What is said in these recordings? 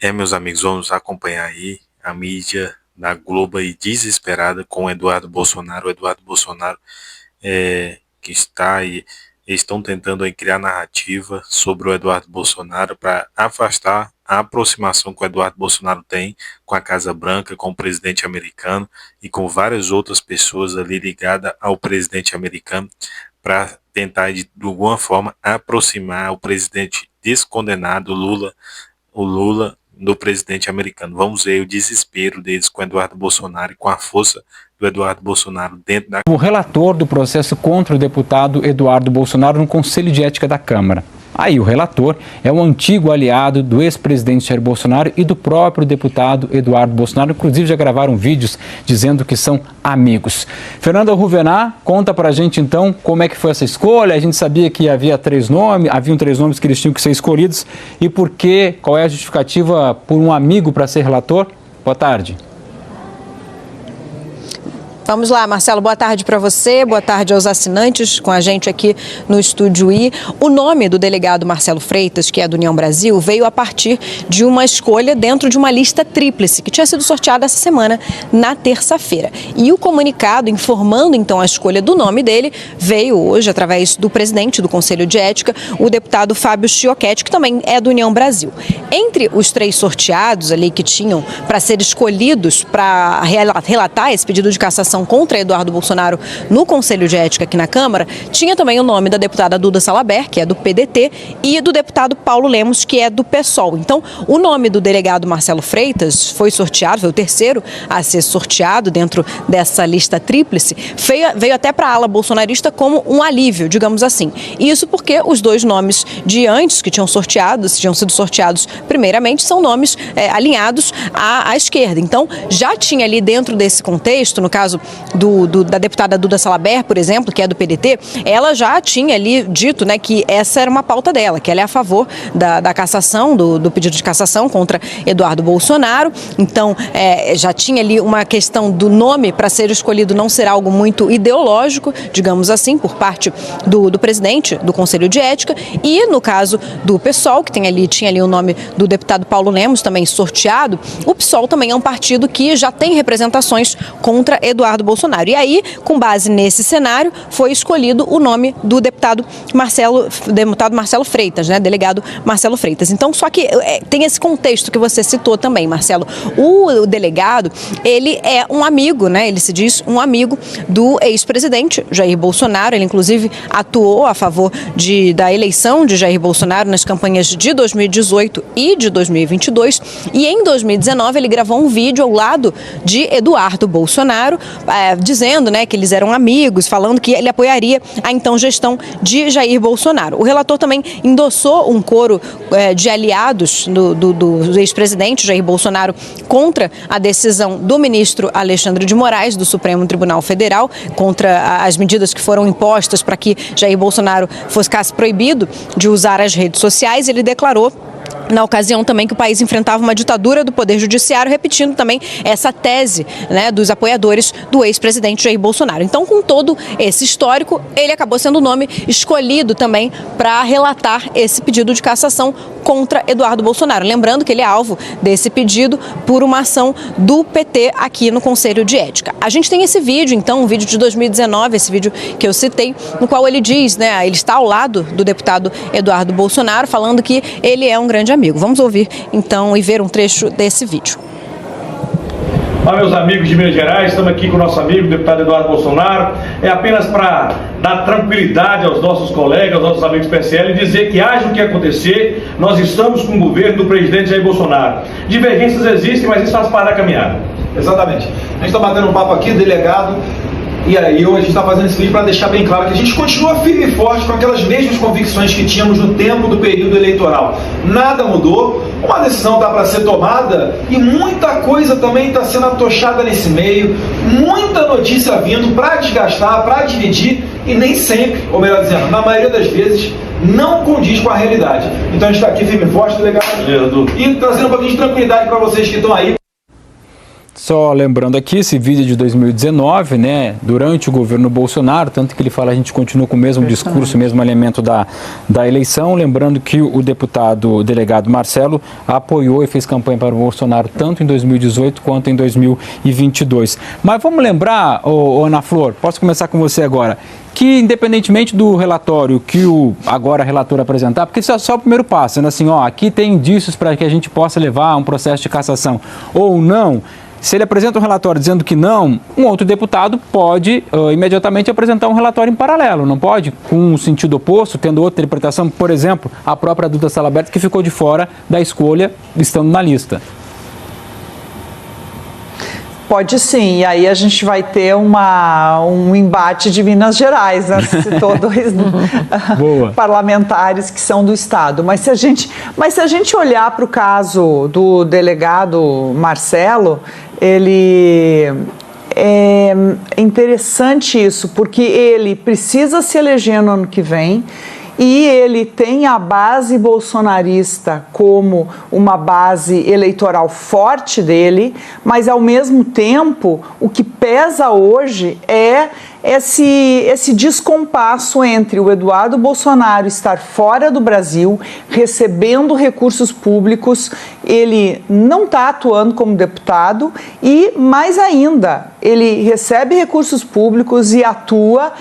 Meus amigos, vamos acompanhar aí a mídia da Globo aí desesperada com o Eduardo Bolsonaro. O Eduardo Bolsonaro que está aí, eles estão tentando aí criar narrativa sobre o Eduardo Bolsonaro para afastar a aproximação que o Eduardo Bolsonaro tem com a Casa Branca, com o presidente americano e com várias outras pessoas ali ligadas ao presidente americano, para tentar de alguma forma aproximar o presidente descondenado Lula do presidente americano. Vamos ver o desespero deles com Eduardo Bolsonaro e com a força do Eduardo Bolsonaro dentro da... O relator do processo contra o deputado Eduardo Bolsonaro no Conselho de Ética da Câmara. Aí o relator é um antigo aliado do ex-presidente Jair Bolsonaro e do próprio deputado Eduardo Bolsonaro. Inclusive já gravaram vídeos dizendo que são amigos. Fernanda Ruvená, conta pra gente então como é que foi essa escolha. A gente sabia que haviam três nomes que eles tinham que ser escolhidos. E por quê? Qual é a justificativa por um amigo para ser relator? Boa tarde. Vamos lá, Marcelo, boa tarde para você, boa tarde aos assinantes com a gente aqui no Estúdio I. O nome do delegado Marcelo Freitas, que é do União Brasil, veio a partir de uma escolha dentro de uma lista tríplice que tinha sido sorteada essa semana, na terça-feira. E o comunicado informando então a escolha do nome dele veio hoje através do presidente do Conselho de Ética, o deputado Fábio Chiochetti, que também é do União Brasil. Entre os três sorteados ali que tinham para ser escolhidos para relatar esse pedido de cassação contra Eduardo Bolsonaro no Conselho de Ética aqui na Câmara, tinha também o nome da deputada Duda Salabert, que é do PDT, e do deputado Paulo Lemos, que é do PSOL. Então, o nome do delegado Marcelo Freitas foi sorteado, foi o terceiro a ser sorteado dentro dessa lista tríplice, veio até para a ala bolsonarista como um alívio, digamos assim. Isso porque os dois nomes de antes que tinham sido sorteados primeiramente, são nomes alinhados à esquerda. Então, já tinha ali dentro desse contexto, no caso da deputada Duda Salabert, por exemplo, que é do PDT, ela já tinha ali dito, né, que essa era uma pauta dela, que ela é a favor da cassação, do pedido de cassação contra Eduardo Bolsonaro. Então, já tinha ali uma questão do nome para ser escolhido não ser algo muito ideológico, digamos assim, por parte do presidente do Conselho de Ética. E no caso do PSOL, que tinha ali o nome do deputado Paulo Lemos, também sorteado, o PSOL também é um partido que já tem representações contra Eduardo Bolsonaro. E aí, com base nesse cenário, foi escolhido o nome do deputado Marcelo Freitas, né? Delegado Marcelo Freitas. Então, só que tem esse contexto que você citou também, Marcelo. O delegado, ele é um amigo, né? Ele se diz um amigo do ex-presidente Jair Bolsonaro. Ele, inclusive, atuou a favor da eleição de Jair Bolsonaro nas campanhas de 2018 e de 2022. E em 2019, ele gravou um vídeo ao lado de Eduardo Bolsonaro, dizendo, né, que eles eram amigos, falando que ele apoiaria a então gestão de Jair Bolsonaro. O relator também endossou um coro de aliados do ex-presidente Jair Bolsonaro contra a decisão do ministro Alexandre de Moraes, do Supremo Tribunal Federal, contra as medidas que foram impostas para que Jair Bolsonaro ficasse proibido de usar as redes sociais. Ele declarou na ocasião também que o país enfrentava uma ditadura do Poder Judiciário, repetindo também essa tese, né, dos apoiadores do ex-presidente Jair Bolsonaro. Então, com todo esse histórico, ele acabou sendo o nome escolhido também para relatar esse pedido de cassação contra Eduardo Bolsonaro. Lembrando que ele é alvo desse pedido por uma ação do PT aqui no Conselho de Ética. A gente tem esse vídeo, então, um vídeo de 2019, esse vídeo que eu citei, no qual ele diz, né, ele está ao lado do deputado Eduardo Bolsonaro, falando que ele é um grande amigo. Vamos ouvir, então, e ver um trecho desse vídeo. Olá, meus amigos de Minas Gerais, estamos aqui com o nosso amigo, o deputado Eduardo Bolsonaro. É apenas para dar tranquilidade aos nossos colegas, aos nossos amigos do PSL, e dizer que, haja o que acontecer, nós estamos com o governo do presidente Jair Bolsonaro. Divergências existem, mas isso faz parte da caminhada. Exatamente. A gente está batendo um papo aqui, delegado, e aí hoje a gente está fazendo esse vídeo para deixar bem claro que a gente continua firme e forte com aquelas mesmas convicções que tínhamos no tempo do período eleitoral. Nada mudou, uma decisão está para ser tomada e muita coisa também está sendo atochada nesse meio, muita notícia vindo para desgastar, para dividir e nem sempre, ou melhor dizendo, na maioria das vezes, não condiz com a realidade. Então a gente está aqui firme e forte, delegado, e trazendo um pouquinho de tranquilidade para vocês que estão aí. Só lembrando aqui, esse vídeo é de 2019, né, durante o governo Bolsonaro, tanto que ele fala, a gente continua com o mesmo discurso, o mesmo elemento da eleição, lembrando que o deputado delegado Marcelo apoiou e fez campanha para o Bolsonaro tanto em 2018 quanto em 2022. Mas vamos lembrar, Ana Flor, posso começar com você agora, que independentemente do relatório que o agora relator apresentar, porque isso é só o primeiro passo, né, assim, ó, aqui tem indícios para que a gente possa levar a um processo de cassação ou não. Se ele apresenta um relatório dizendo que não, um outro deputado pode imediatamente apresentar um relatório em paralelo, não pode? Com um sentido oposto, tendo outra interpretação, por exemplo, a própria Duda Salabert, que ficou de fora da escolha estando na lista. Pode sim, e aí a gente vai ter um embate de Minas Gerais, né? Citou dois parlamentares que são do Estado. Mas se a gente olhar para o caso do delegado Marcelo, ele é interessante isso, porque ele precisa se eleger no ano que vem, e ele tem a base bolsonarista como uma base eleitoral forte dele, mas ao mesmo tempo o que pesa hoje é esse descompasso entre o Eduardo Bolsonaro estar fora do Brasil, recebendo recursos públicos, ele não está atuando como deputado e, mais ainda, ele recebe recursos públicos e atua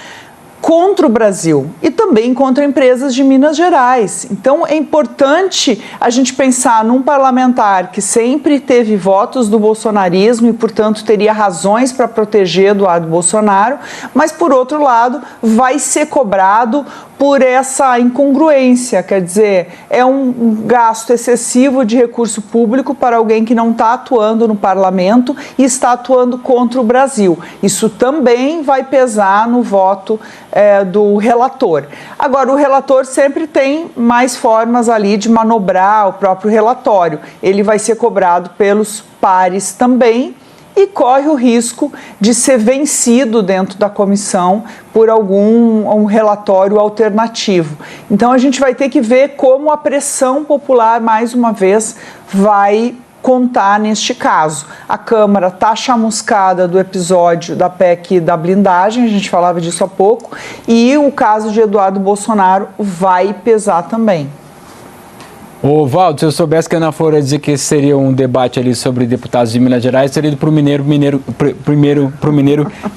contra o Brasil e também contra empresas de Minas Gerais. Então é importante a gente pensar num parlamentar que sempre teve votos do bolsonarismo e, portanto, teria razões para proteger Eduardo Bolsonaro, mas, por outro lado, vai ser cobrado por essa incongruência, quer dizer, é um gasto excessivo de recurso público para alguém que não está atuando no parlamento e está atuando contra o Brasil. Isso também vai pesar no voto do relator. Agora, o relator sempre tem mais formas ali de manobrar o próprio relatório. Ele vai ser cobrado pelos pares também e corre o risco de ser vencido dentro da comissão por um relatório alternativo. Então a gente vai ter que ver como a pressão popular, mais uma vez, vai contar neste caso. A Câmara está chamuscada do episódio da PEC da blindagem, a gente falava disso há pouco, e o caso de Eduardo Bolsonaro vai pesar também. Ô, Valdo, se eu soubesse que a Ana Flor ia dizer que esse seria um debate ali sobre deputados de Minas Gerais, seria ido para o mineiro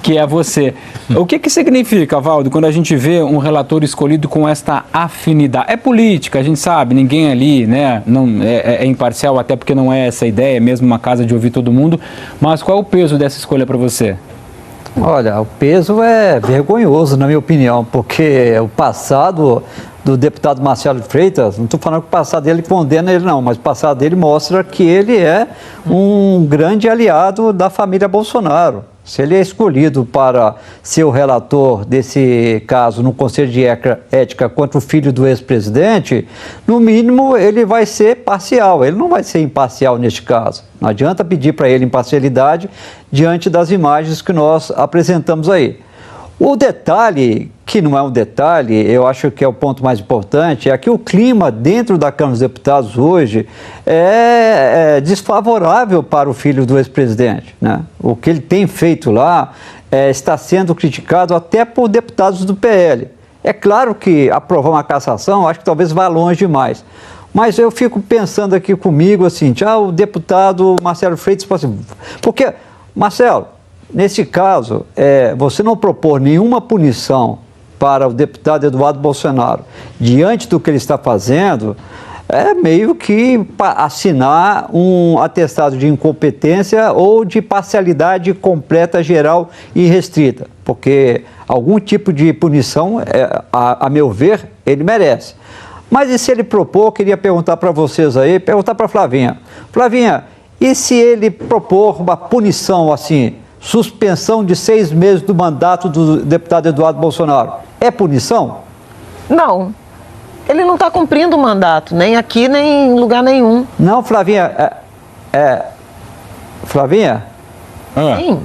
que é você. O que significa, Valdo, quando a gente vê um relator escolhido com esta afinidade? É política, a gente sabe, ninguém ali, né, não é imparcial, até porque não é essa a ideia, é mesmo uma casa de ouvir todo mundo, mas qual é o peso dessa escolha para você? Olha, o peso é vergonhoso, na minha opinião, porque o passado do deputado Marcelo Freitas, não estou falando que o passado dele condena ele não, mas o passado dele mostra que ele é um grande aliado da família Bolsonaro. Se ele é escolhido para ser o relator desse caso no Conselho de Ética contra o filho do ex-presidente, no mínimo ele vai ser parcial, ele não vai ser imparcial neste caso. Não adianta pedir para ele imparcialidade diante das imagens que nós apresentamos aí. O detalhe, que não é um detalhe, eu acho que é o ponto mais importante, é que o clima dentro da Câmara dos Deputados hoje é desfavorável para o filho do ex-presidente, né? O que ele tem feito lá está sendo criticado até por deputados do PL. É claro que aprovar uma cassação, acho que talvez vá longe demais. Mas eu fico pensando aqui comigo assim, o deputado Marcelo Freitas, porque, Marcelo, nesse caso, você não propor nenhuma punição para o deputado Eduardo Bolsonaro diante do que ele está fazendo, é meio que assinar um atestado de incompetência ou de parcialidade completa, geral e restrita, porque algum tipo de punição, a meu ver, ele merece. Mas e se ele propor, eu queria perguntar para vocês aí, perguntar para a Flavinha. Flavinha, e se ele propor uma punição assim, suspensão de 6 meses do mandato do deputado Eduardo Bolsonaro? É punição? Não. Ele não está cumprindo o mandato, nem aqui, nem em lugar nenhum. Não, Flavinha. Flavinha? Sim.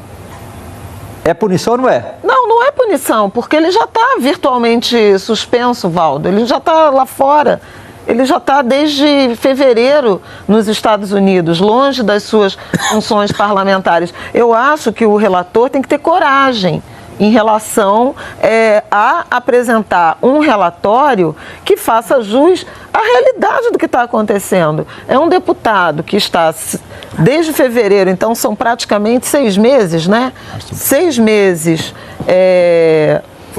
É punição ou não é? Não, não é punição, porque ele já está virtualmente suspenso, Valdo. Ele já está lá fora. Ele já está desde fevereiro nos Estados Unidos, longe das suas funções parlamentares. Eu acho que o relator tem que ter coragem em relação a apresentar um relatório que faça jus à realidade do que está acontecendo. É um deputado que está desde fevereiro, então são praticamente 6 meses, né? 6 meses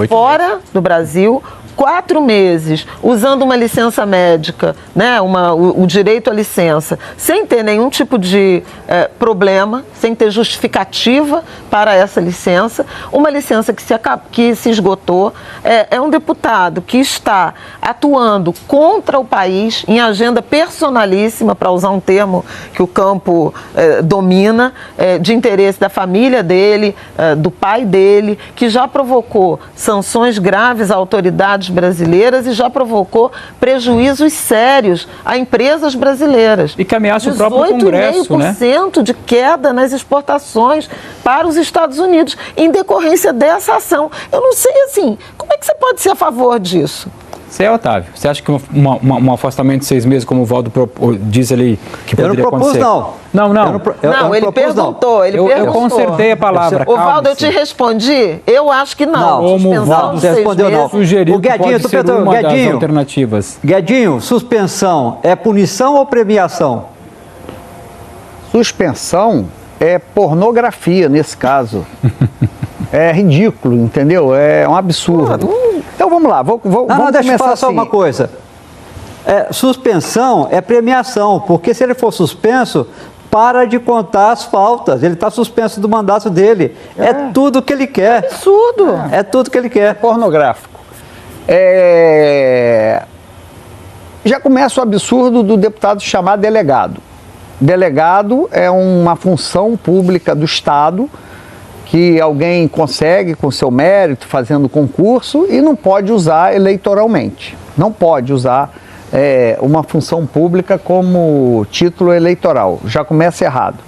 fora do Brasil, 4 meses usando uma licença médica, né, o direito à licença, sem ter nenhum tipo de problema, sem ter justificativa para essa licença, uma licença que se esgotou. É um deputado que está atuando contra o país em agenda personalíssima, para usar um termo que o campo domina, de interesse da família dele, do pai dele, que já provocou sanções graves a autoridades brasileiras e já provocou prejuízos sérios a empresas brasileiras. E que ameaça o próprio Congresso, né? 18,5% de queda nas exportações para os Estados Unidos em decorrência dessa ação. Eu não sei, assim, como é que você pode ser a favor disso? Você, Otávio, você acha que um afastamento de 6 meses, como o Valdo diz ali, que poderia acontecer? Eu não propus, não. Não, ele perguntou, Eu consertei a palavra. O Valdo, eu te respondi? Eu acho que não. Como o Valdo respondeu, não. Sugeriu O Guedinho, que pode ser uma das alternativas. Guedinho, suspensão é punição ou premiação? Suspensão é pornografia nesse caso. É ridículo, entendeu? É um absurdo. Então vamos lá, vamos Deixa eu falar começar só assim. uma coisa. Suspensão é premiação, porque se ele for suspenso, para de contar as faltas. Ele está suspenso do mandato dele. É tudo que ele quer. Absurdo. É tudo que ele quer. Pornográfico. Já começa o absurdo do deputado chamar delegado. Delegado é uma função pública do Estado que alguém consegue com seu mérito, fazendo concurso, e não pode usar eleitoralmente. Não pode usar uma função pública como título eleitoral. Já começa errado.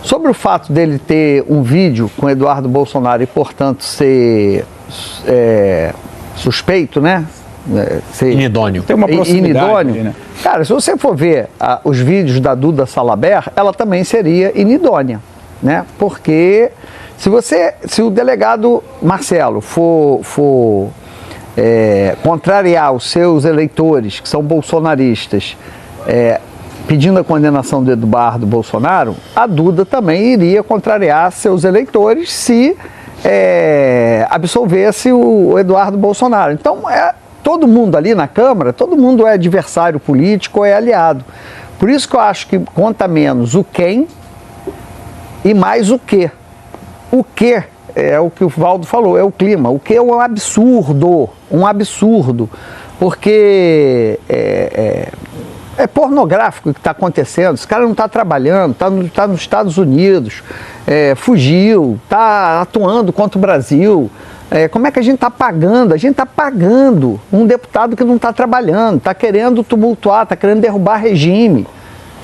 Sobre o fato dele ter um vídeo com Eduardo Bolsonaro e, portanto, ser suspeito, né? Inidôneo. Tem uma proximidade, né? Cara, se você for ver os vídeos da Duda Salabert, ela também seria inidônea, né? Porque se o delegado Marcelo for contrariar os seus eleitores, que são bolsonaristas, pedindo a condenação do Eduardo Bolsonaro, a Duda também iria contrariar seus eleitores se absolvesse o Eduardo Bolsonaro. Então, todo mundo ali na Câmara, todo mundo é adversário político ou é aliado. Por isso que eu acho que conta menos o quem e mais o quê. O que é o que o Valdo falou, é o clima. O que é um absurdo, porque é pornográfico o que está acontecendo. Esse cara não está trabalhando, está nos Estados Unidos, fugiu, está atuando contra o Brasil. Como é que a gente está pagando? A gente está pagando um deputado que não está trabalhando, está querendo tumultuar, está querendo derrubar regime.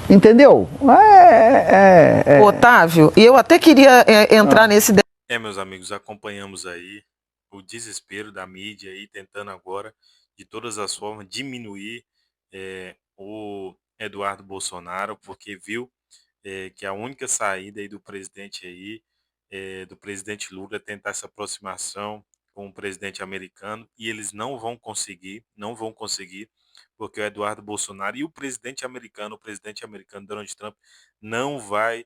Entendeu? Otávio, e eu até queria entrar nesse debate. Meus amigos, acompanhamos aí o desespero da mídia aí, tentando agora, de todas as formas, diminuir o Eduardo Bolsonaro, porque viu que a única saída aí do presidente aí, do presidente Lula, é tentar essa aproximação com o presidente americano, e eles não vão conseguir, porque o Eduardo Bolsonaro e o presidente americano Donald Trump, não vai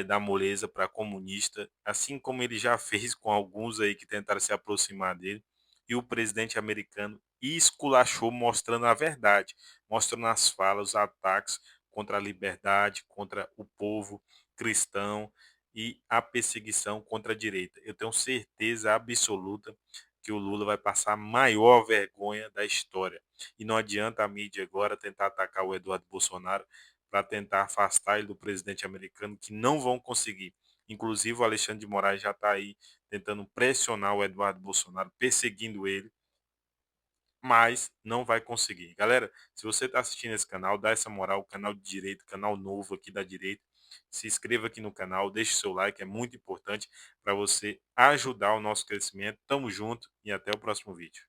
dar moleza para comunista, assim como ele já fez com alguns aí que tentaram se aproximar dele, e o presidente americano esculachou, mostrando a verdade, mostrando as falas, os ataques contra a liberdade, contra o povo cristão e a perseguição contra a direita. Eu tenho certeza absoluta que o Lula vai passar a maior vergonha da história. E não adianta a mídia agora tentar atacar o Eduardo Bolsonaro para tentar afastar ele do presidente americano, que não vão conseguir. Inclusive o Alexandre de Moraes já está aí tentando pressionar o Eduardo Bolsonaro, perseguindo ele, mas não vai conseguir. Galera, se você está assistindo esse canal, dá essa moral, canal de direita, canal novo aqui da direita, se inscreva aqui no canal, deixe seu like, é muito importante para você ajudar o nosso crescimento. Tamo junto e até o próximo vídeo.